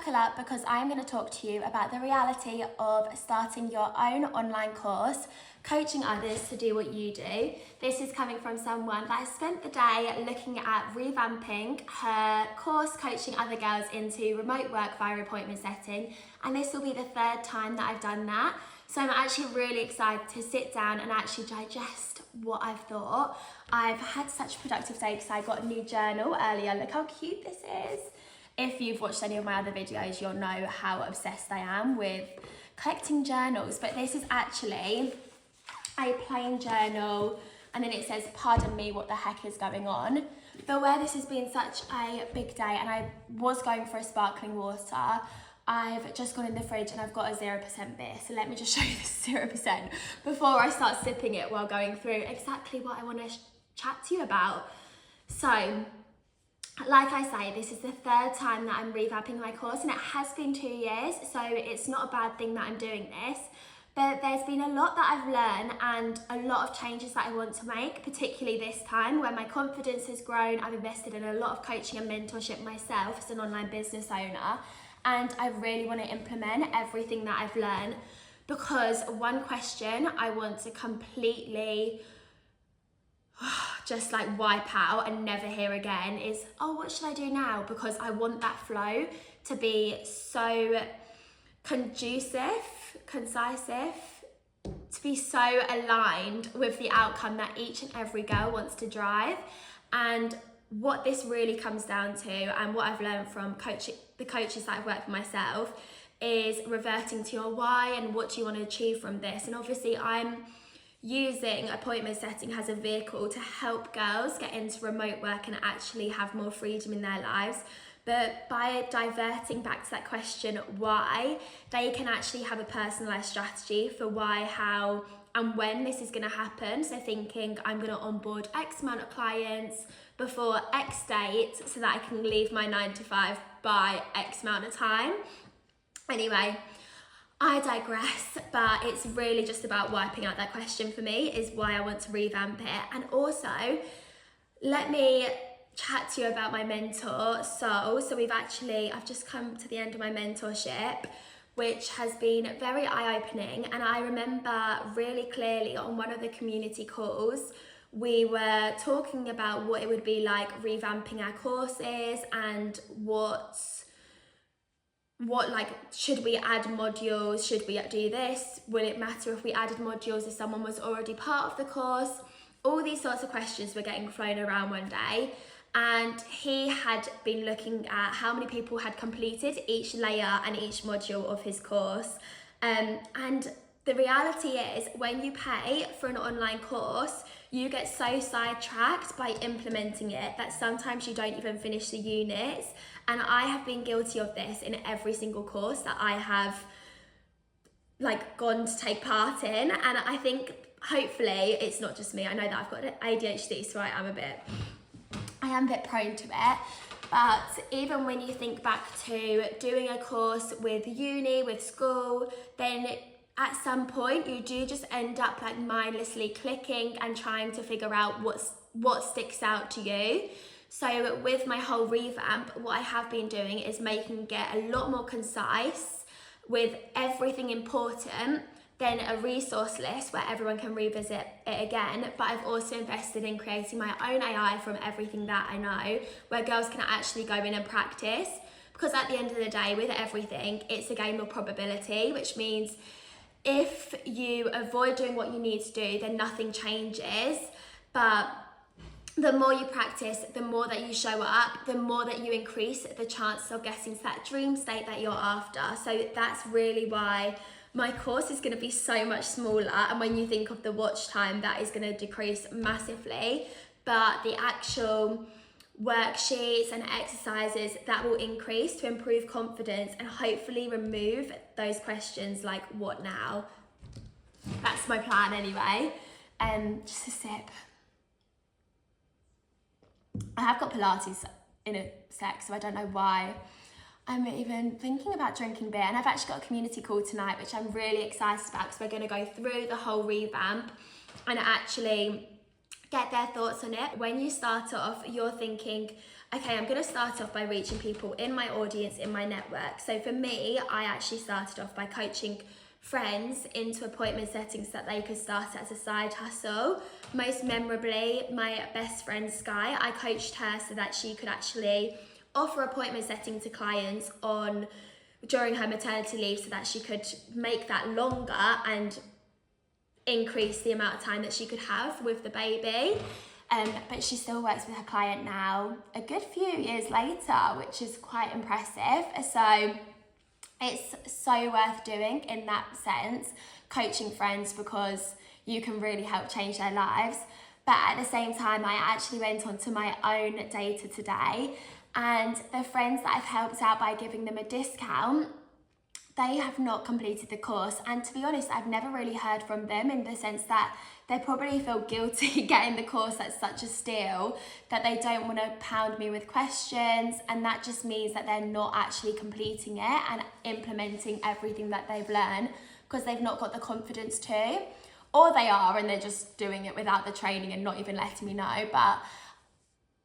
buckle up because I'm going to talk to you about the reality of starting your own online course, coaching others to do what you do. This is coming from someone that has spent the day looking at revamping her course, coaching other girls into remote work via appointment setting, and this will be the third time that I've done that. So I'm actually really excited to sit down and actually digest what I've thought. I've had such a productive day because I got a new journal earlier. Look how cute this is. If you've watched any of my other videos, you'll know how obsessed I am with collecting journals, but this is actually a plain journal, and then it says, pardon me, what the heck is going on? But where this has been such a big day and I was going for a sparkling water, I've just gone in the fridge and I've got a 0% beer. So let me just show you this 0% before I start sipping it while going through exactly what I want to chat to you about. So, like I say, this is the third time that I'm revamping my course, and it has been 2 years, so it's not a bad thing that I'm doing this. But there's been a lot that I've learned and a lot of changes that I want to make, particularly this time where my confidence has grown. I've invested in a lot of coaching and mentorship myself as an online business owner, and I really want to implement everything that I've learned, because one question I want to completely just like wipe out and never hear again is, oh, what should I do now? Because I want that flow to be so concisive, to be so aligned with the outcome that each and every girl wants to drive. And what this really comes down to, and what I've learned from the coaches that I've worked with myself, is reverting to your why and what do you want to achieve from this. And obviously I'm using appointment setting as a vehicle to help girls get into remote work and actually have more freedom in their lives. But by diverting back to that question, why, they can actually have a personalised strategy for why, how, and when this is going to happen. So thinking, I'm going to onboard X amount of clients before X date so that I can leave my 9 to 5 by X amount of time. Anyway, I digress, but it's really just about wiping out that question for me, is why I want to revamp it. And also, let me chat to you about my mentor, Sol. So I've just come to the end of my mentorship, which has been very eye-opening. And I remember really clearly on one of the community calls, we were talking about what it would be like revamping our courses and what like, should we add modules, should we do this, will it matter if we added modules if someone was already part of the course? All these sorts of questions were getting thrown around one day, and he had been looking at how many people had completed each layer and each module of his course, and the reality is, when you pay for an online course, you get so sidetracked by implementing it that sometimes you don't even finish the units. And I have been guilty of this in every single course that I have like gone to take part in. And I think hopefully it's not just me. I know that I've got ADHD, so I am a bit prone to it. But even when you think back to doing a course with uni, with school, then at some point you do just end up like mindlessly clicking and trying to figure out what sticks out to you. So with my whole revamp, what I have been doing is making it a lot more concise with everything important, then a resource list where everyone can revisit it again. But I've also invested in creating my own AI from everything that I know, where girls can actually go in and practice. Because at the end of the day, with everything, it's a game of probability, which means if you avoid doing what you need to do, then nothing changes. But the more you practice, the more that you show up, the more that you increase the chance of getting to that dream state that you're after. So that's really why my course is going to be so much smaller. And when you think of the watch time, that is going to decrease massively. But the actual worksheets and exercises, that will increase to improve confidence and hopefully remove those questions like, what now? That's my plan anyway. Just a sip. I have got Pilates in a sec, so I don't know why I'm even thinking about drinking beer. And I've actually got a community call tonight, which I'm really excited about, because we're going to go through the whole revamp and actually get their thoughts on it. When you start off, you're thinking, okay, I'm going to start off by reaching people in my audience, in my network. So for me, I actually started off by coaching friends into appointment settings so that they could start it as a side hustle. Most memorably, my best friend Sky, I coached her so that she could actually offer appointment setting to clients during her maternity leave so that she could make that longer and increase the amount of time that she could have with the baby. But she still works with her client now a good few years later, which is quite impressive. So it's so worth doing in that sense, coaching friends, because you can really help change their lives. But at the same time, I actually went onto my own data today, and the friends that I've helped out by giving them a discount, they have not completed the course. And to be honest, I've never really heard from them, in the sense that they probably feel guilty getting the course at such a steal that they don't want to pound me with questions, and that just means that they're not actually completing it and implementing everything that they've learned because they've not got the confidence to, or they are and they're just doing it without the training and not even letting me know. But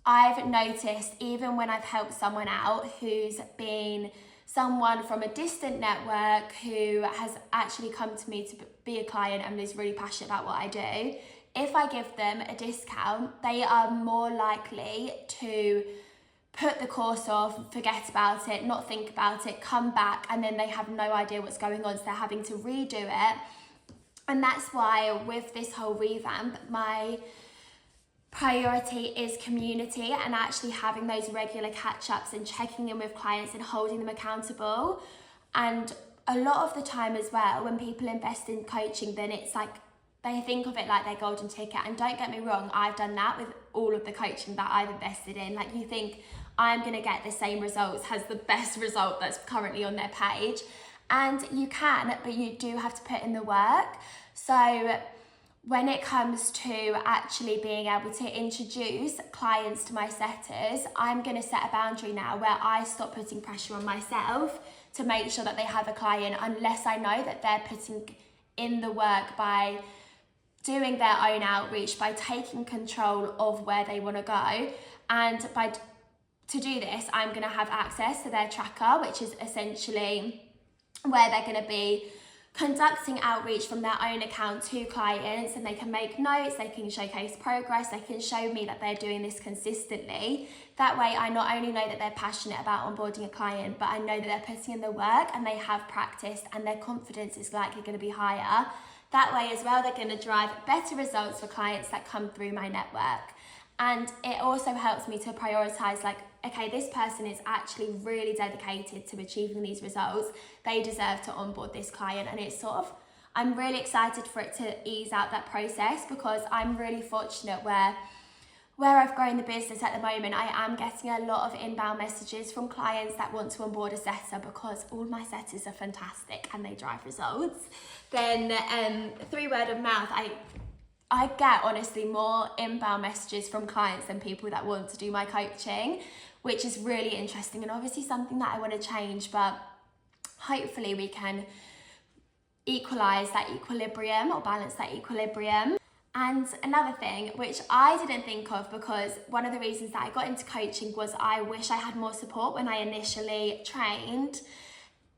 I've noticed, even when I've helped someone out who's been someone from a distant network who has actually come to me to be a client and is really passionate about what I do, if I give them a discount, they are more likely to put the course off, forget about it, not think about it, come back, and then they have no idea what's going on, so they're having to redo it. And that's why with this whole revamp, my priority is community and actually having those regular catch-ups and checking in with clients and holding them accountable. And a lot of the time as well, when people invest in coaching, then it's like they think of it like their golden ticket. And don't get me wrong, I've done that with all of the coaching that I've invested in. Like, you think I'm going to get the same results as the best result that's currently on their page, and you can, but you do have to put in the work. So when it comes to actually being able to introduce clients to my setters, I'm going to set a boundary now where I stop putting pressure on myself to make sure that they have a client, unless I know that they're putting in the work by doing their own outreach, by taking control of where they want to go. And to do this, I'm going to have access to their tracker, which is essentially where they're going to be conducting outreach from their own account to clients, and they can make notes, they can showcase progress, they can show me that they're doing this consistently. That way I not only know that they're passionate about onboarding a client, but I know that they're putting in the work and they have practiced and their confidence is likely going to be higher. That way as well, they're going to drive better results for clients that come through my network. And it also helps me to prioritize, like, okay, this person is actually really dedicated to achieving these results. They deserve to onboard this client. And it's sort of, I'm really excited for it to ease out that process, because I'm really fortunate where I've grown the business at the moment, I am getting a lot of inbound messages from clients that want to onboard a setter, because all my setters are fantastic and they drive results. Then through word of mouth, I get honestly more inbound messages from clients than people that want to do my coaching, which is really interesting and obviously something that I want to change, but hopefully we can equalize that equilibrium or balance that equilibrium. And another thing, which I didn't think of, because one of the reasons that I got into coaching was I wish I had more support when I initially trained,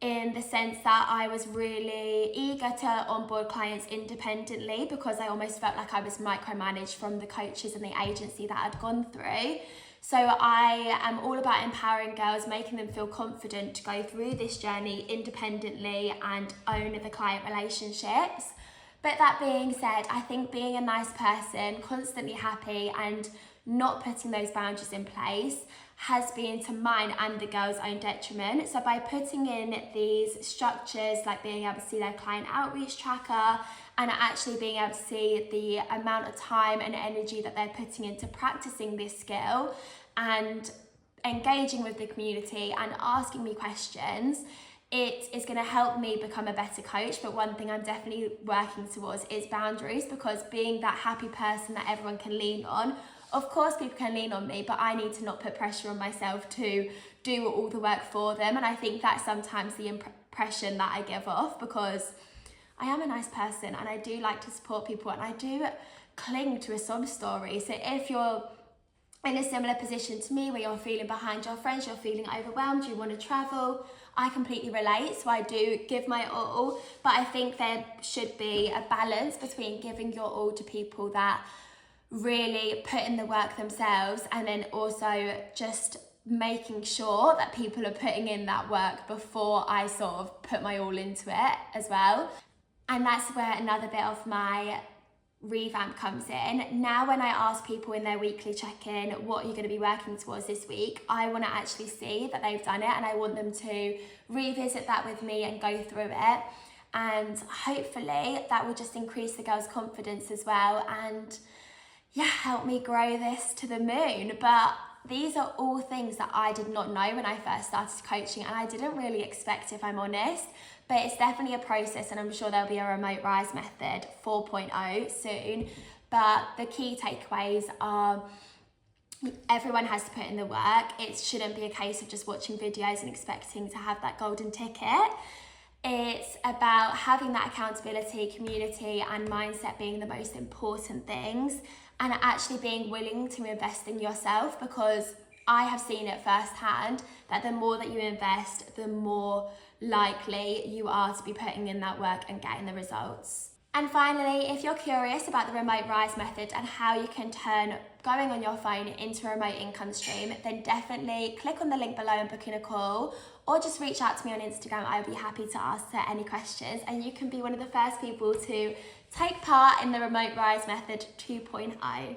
in the sense that I was really eager to onboard clients independently, because I almost felt like I was micromanaged from the coaches and the agency that I'd gone through. So I am all about empowering girls, making them feel confident to go through this journey independently and own the client relationships. But that being said, I think being a nice person, constantly happy and not putting those boundaries in place has been to mine and the girls' own detriment. So by putting in these structures, like being able to see their client outreach tracker and actually being able to see the amount of time and energy that they're putting into practicing this skill and engaging with the community and asking me questions, it is going to help me become a better coach. But one thing I'm definitely working towards is boundaries, because being that happy person that everyone can lean on, of course people can lean on me, but I need to not put pressure on myself to do all the work for them. And I think that's sometimes the impression that I give off, because I am a nice person and I do like to support people and I do cling to a sob story. So if you're in a similar position to me where you're feeling behind your friends, you're feeling overwhelmed, you want to travel, I completely relate, so I do give my all, but I think there should be a balance between giving your all to people that really put in the work themselves, and then also just making sure that people are putting in that work before I sort of put my all into it as well. And that's where another bit of my revamp comes in. Now when I ask people in their weekly check-in, what are you going to be working towards this week, I want to actually see that they've done it, and I want them to revisit that with me and go through it, and hopefully that will just increase the girls' confidence as well, and yeah, help me grow this to the moon. But these are all things that I did not know when I first started coaching, and I didn't really expect, if I'm honest. But it's definitely a process, and I'm sure there'll be a Remote Rise method 4.0 soon. But the key takeaways are everyone has to put in the work. It shouldn't be a case of just watching videos and expecting to have that golden ticket. It's about having that accountability, community, and mindset being the most important things, and actually being willing to invest in yourself, because I have seen it firsthand that the more that you invest, the more likely you are to be putting in that work and getting the results. And finally, if you're curious about the Remote Rise method and how you can turn going on your phone into a remote income stream, then definitely click on the link below and book in a call, or just reach out to me on Instagram. I'll be happy to answer any questions, and you can be one of the first people to take part in the Remote Rise method 2.0.